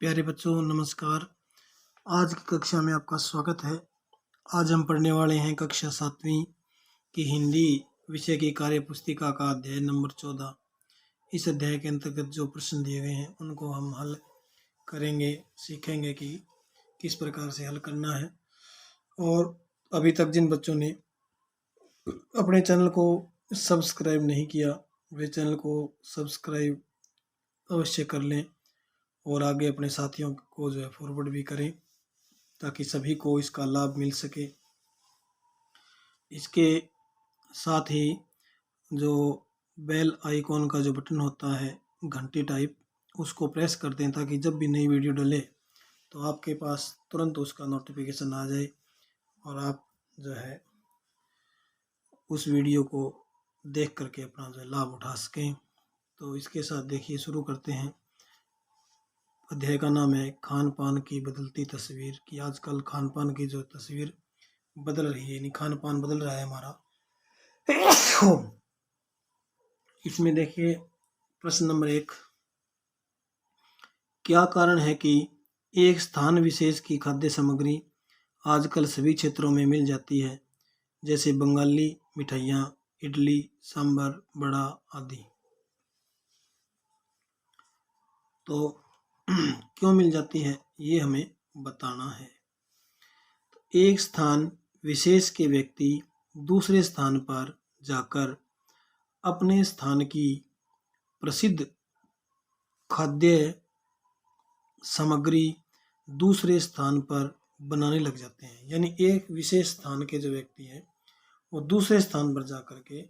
प्यारे बच्चों नमस्कार। आज की कक्षा में आपका स्वागत है। आज हम पढ़ने वाले हैं कक्षा 7वीं की हिंदी विषय की कार्य पुस्तिका का अध्याय नंबर 14। इस अध्याय के अंतर्गत जो प्रश्न दिए गए हैं उनको हम हल करेंगे, सीखेंगे कि किस प्रकार से हल करना है। और अभी तक जिन बच्चों ने अपने चैनल को सब्सक्राइब नहीं किया वे चैनल को सब्सक्राइब अवश्य कर लें और आगे अपने साथियों को जो है फॉरवर्ड भी करें ताकि सभी को इसका लाभ मिल सके। इसके साथ ही जो बेल आइकॉन का जो बटन होता है घंटी टाइप, उसको प्रेस कर दें ताकि जब भी नई वीडियो डले तो आपके पास तुरंत उसका नोटिफिकेशन आ जाए और आप जो है उस वीडियो को देख करके अपना जो है लाभ उठा सकें। तो इसके साथ देखिए शुरू करते हैं। अध्याय का नाम है खान पान की बदलती तस्वीर। कि आजकल खान पान की जो तस्वीर बदल रही है, यानी खान पान बदल रहा है हमारा। इसमें देखिए प्रश्न नंबर 1, क्या कारण है कि एक स्थान विशेष की खाद्य सामग्री आजकल सभी क्षेत्रों में मिल जाती है, जैसे बंगाली मिठाइयाँ, इडली, सांभर, वड़ा आदि। तो क्यों मिल जाती है ये हमें बताना है। तो एक स्थान विशेष के व्यक्ति दूसरे स्थान पर जाकर अपने स्थान की प्रसिद्ध खाद्य सामग्री दूसरे स्थान पर बनाने लग जाते हैं। यानी एक विशेष स्थान के जो व्यक्ति हैं वो दूसरे स्थान पर जाकर के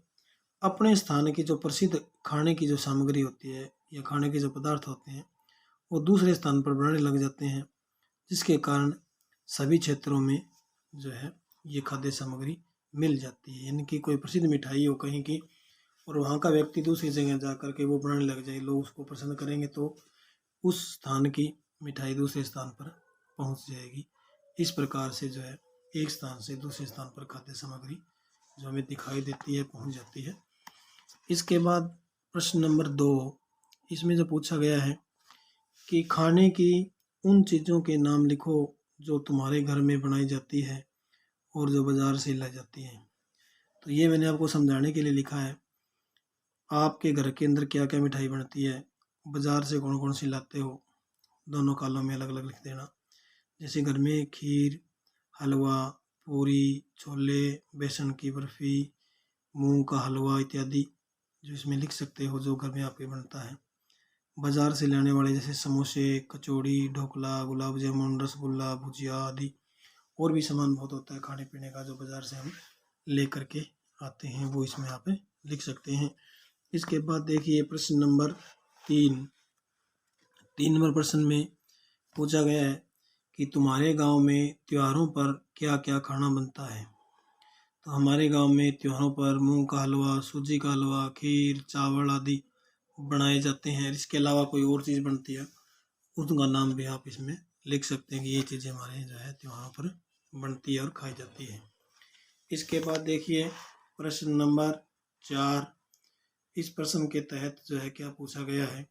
अपने स्थान की जो प्रसिद्ध खाने की जो सामग्री होती है या खाने के जो पदार्थ होते हैं वो दूसरे स्थान पर बनाने लग जाते हैं, जिसके कारण सभी क्षेत्रों में जो है ये खाद्य सामग्री मिल जाती है। यानी कि कोई प्रसिद्ध मिठाई हो कहीं की और वहाँ का व्यक्ति दूसरी जगह जा कर के वो बनाने लग जाए, लोग उसको पसंद करेंगे तो उस स्थान की मिठाई दूसरे स्थान पर पहुँच जाएगी। इस प्रकार से जो है एक स्थान से दूसरे स्थान पर खाद्य सामग्री जो हमें दिखाई देती है पहुँच जाती है। इसके बाद प्रश्न नंबर 2, इसमें जो पूछा गया है कि खाने की उन चीज़ों के नाम लिखो जो तुम्हारे घर में बनाई जाती है और जो बाज़ार से लाई जाती है। तो ये मैंने आपको समझाने के लिए लिखा है। आपके घर के अंदर क्या क्या मिठाई बनती है, बाज़ार से कौन कौन सी लाते हो, दोनों कालों में अलग अलग लिख देना। जैसे घर में खीर, हलवा, पूरी, छोले, बेसन की बर्फ़ी, मूंग का हलवा इत्यादि जो इसमें लिख सकते हो जो घर में आपके बनता है। बाज़ार से लाने वाले जैसे समोसे, कचौड़ी, ढोकला, गुलाब जामुन, रसगुल्ला, भुजिया आदि और भी सामान बहुत होता है खाने पीने का जो बाज़ार से हम ले करके आते हैं, वो इसमें आप लिख सकते हैं। इसके बाद देखिए प्रश्न नंबर 3 नंबर प्रश्न में पूछा गया है कि तुम्हारे गांव में त्योहारों पर क्या क्या खाना बनता है। तो हमारे गांव में त्योहारों पर मूंग का हलवा, सूजी का हलवा, खीर, चावल आदि बनाए जाते हैं। इसके अलावा कोई और चीज़ बनती है उसका नाम भी आप इसमें लिख सकते हैं कि ये चीज़ें हमारे जो है त्योहारों पर बनती है और खाई जाती है। इसके बाद देखिए प्रश्न नंबर 4, इस प्रश्न के तहत जो है क्या पूछा गया है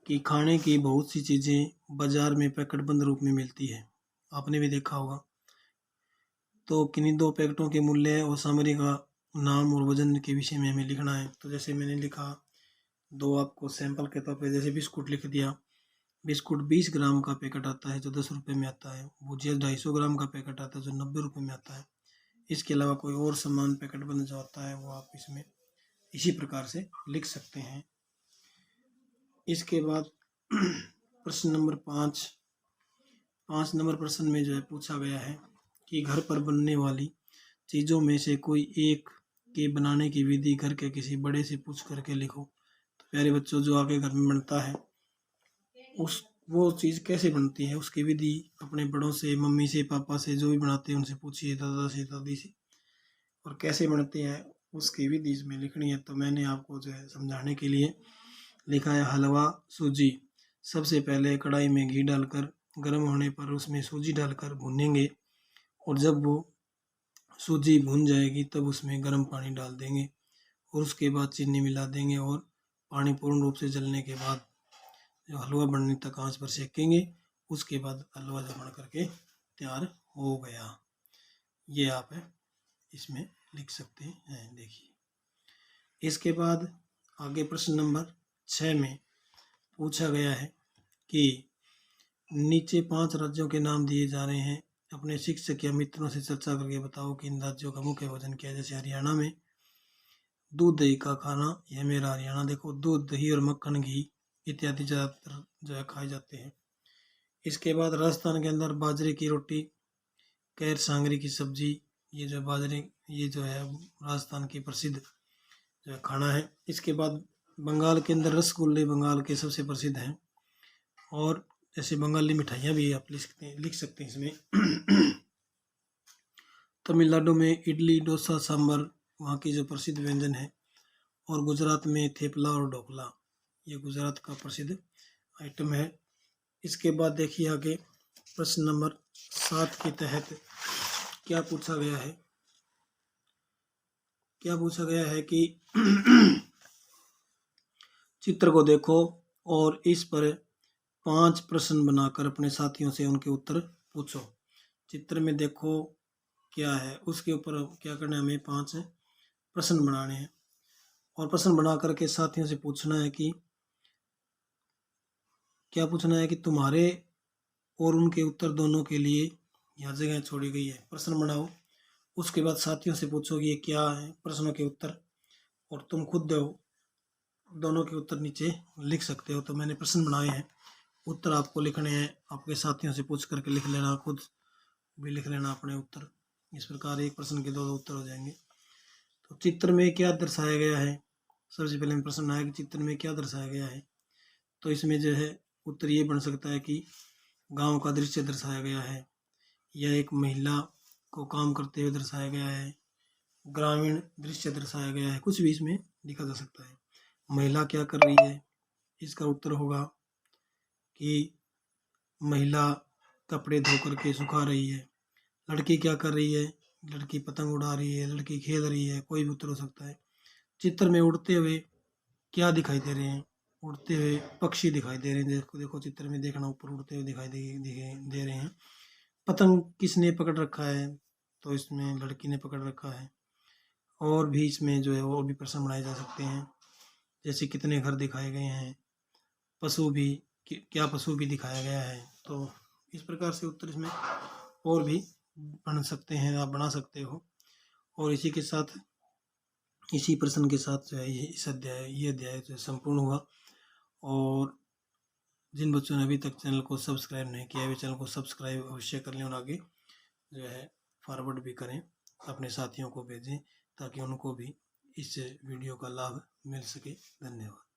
कि खाने की बहुत सी चीज़ें बाज़ार में पैकेटबंद रूप में मिलती है, आपने भी देखा होगा। तो किन्हीं 2 पैकेटों के मूल्य और सामग्री का नाम और वजन के विषय में हमें लिखना है। तो जैसे मैंने लिखा 2 आपको सैंपल के तौर पे, जैसे बिस्कुट लिख दिया। बिस्कुट 20 ग्राम का पैकेट आता है जो 10 रुपये में आता है। भुजिया 250 ग्राम का पैकेट आता है जो 90 रुपये में आता है। इसके अलावा कोई और सामान पैकेट बंद जो आता है वो आप इसमें इसी प्रकार से लिख सकते हैं। इसके बाद प्रश्न नंबर 5 नंबर प्रश्न में जो है पूछा गया है कि घर पर बनने वाली चीज़ों में से कोई एक के बनाने की विधि घर के किसी बड़े से पूछ करके लिखो। तो प्यारे बच्चों, जो आपके घर में बनता है वो चीज़ कैसे बनती है उसकी विधि अपने बड़ों से, मम्मी से, पापा से, जो भी बनाते हैं उनसे पूछिए, दादा से, दादी से, और कैसे बनती है उसकी विधि इसमें लिखनी है। तो मैंने आपको जो है समझाने के लिए लिखा है हलवा सूजी। सबसे पहले कढ़ाई में घी डालकर गर्म होने पर उसमें सूजी डालकर भूनेंगे और जब वो सूजी भून जाएगी तब उसमें गर्म पानी डाल देंगे और उसके बाद चीनी मिला देंगे और पानी पूर्ण रूप से जलने के बाद जो हलवा बनने तक आंच पर सेकेंगे उसके बाद हलवा जो बन करके तैयार हो गया। ये आप इसमें लिख सकते हैं। देखिए इसके बाद आगे प्रश्न नंबर 6 में पूछा गया है कि नीचे 5 राज्यों के नाम दिए जा रहे हैं, अपने शिक्षक या मित्रों से चर्चा करके बताओ कि इन राज्यों का मुख्य भोजन क्या है। जैसे हरियाणा में दूध दही का खाना, यह मेरा हरियाणा। देखो दूध दही और मक्खन घी इत्यादि ज़्यादातर जो है खाए जाते हैं। इसके बाद राजस्थान के अंदर बाजरे की रोटी, कैर सांगरी की सब्जी, ये जो बाजरे ये जो है राजस्थान की प्रसिद्ध जो है खाना है। इसके बाद बंगाल के अंदर रसगुल्ले बंगाल के सबसे प्रसिद्ध हैं, और जैसे बंगाली मिठाइयाँ भी आप लिख सकते हैं इसमें। तमिलनाडु में इडली डोसा सांभर वहाँ की जो प्रसिद्ध व्यंजन है, और गुजरात में थेपला और ढोकला, ये गुजरात का प्रसिद्ध आइटम है। इसके बाद देखिए आगे प्रश्न नंबर 7 के तहत क्या पूछा गया है। क्या पूछा गया है कि चित्र को देखो और इस पर 5 प्रश्न बनाकर अपने साथियों से उनके उत्तर पूछो। चित्र में देखो क्या है, उसके ऊपर क्या करना है, हमें 5 प्रश्न बनाने हैं, और प्रश्न बना करके साथियों से पूछना है कि क्या पूछना है कि तुम्हारे और उनके उत्तर दोनों के लिए यहाँ जगह छोड़ी गई है। प्रश्न बनाओ, उसके बाद साथियों से पूछो कि ये क्या है प्रश्नों के उत्तर, और तुम खुद दो दोनों के उत्तर नीचे लिख सकते हो। तो मैंने प्रश्न बनाए हैं, उत्तर आपको लिखने हैं, आपके साथियों से पूछ करके लिख लेना, खुद भी लिख लेना अपने उत्तर। इस प्रकार एक प्रश्न के 2 उत्तर हो जाएंगे। तो चित्र में क्या दर्शाया गया है, सबसे पहले प्रश्न आया कि चित्र में क्या दर्शाया गया है। तो इसमें जो है उत्तर ये बन सकता है कि गांव का दृश्य दर्शाया गया है, या एक महिला को काम करते हुए दर्शाया गया है, ग्रामीण दृश्य दर्शाया गया है, कुछ भी इसमें लिखा जा सकता है। महिला क्या कर रही है, इसका उत्तर होगा कि महिला कपड़े धो करके सुखा रही है। लड़की क्या कर रही है, लड़की पतंग उड़ा रही है, लड़की खेल रही है, कोई भी उत्तर हो सकता है। चित्र में उड़ते हुए क्या दिखाई दे रहे हैं, उड़ते हुए पक्षी दिखाई दे रहे हैं। देखो देखो चित्र में देखना, ऊपर उड़ते हुए दिखाई दे रहे हैं। पतंग किसने पकड़ रखा है, तो इसमें लड़की ने पकड़ रखा है। और भी इसमें जो है और भी प्रश्न बनाए जा सकते हैं, जैसे कितने घर दिखाए गए हैं, पशु भी क्या पशु भी दिखाया गया है। तो इस प्रकार से उत्तर इसमें और भी बन सकते हैं, आप बना सकते हो। और इसी के साथ इसी प्रश्न के साथ जो है ये अध्याय जो संपूर्ण हुआ। और जिन बच्चों ने अभी तक चैनल को सब्सक्राइब नहीं किया है, वे चैनल को सब्सक्राइब अवश्य कर लें, और आगे जो है फॉरवर्ड भी करें, अपने साथियों को भेजें ताकि उनको भी इस वीडियो का लाभ मिल सके। धन्यवाद।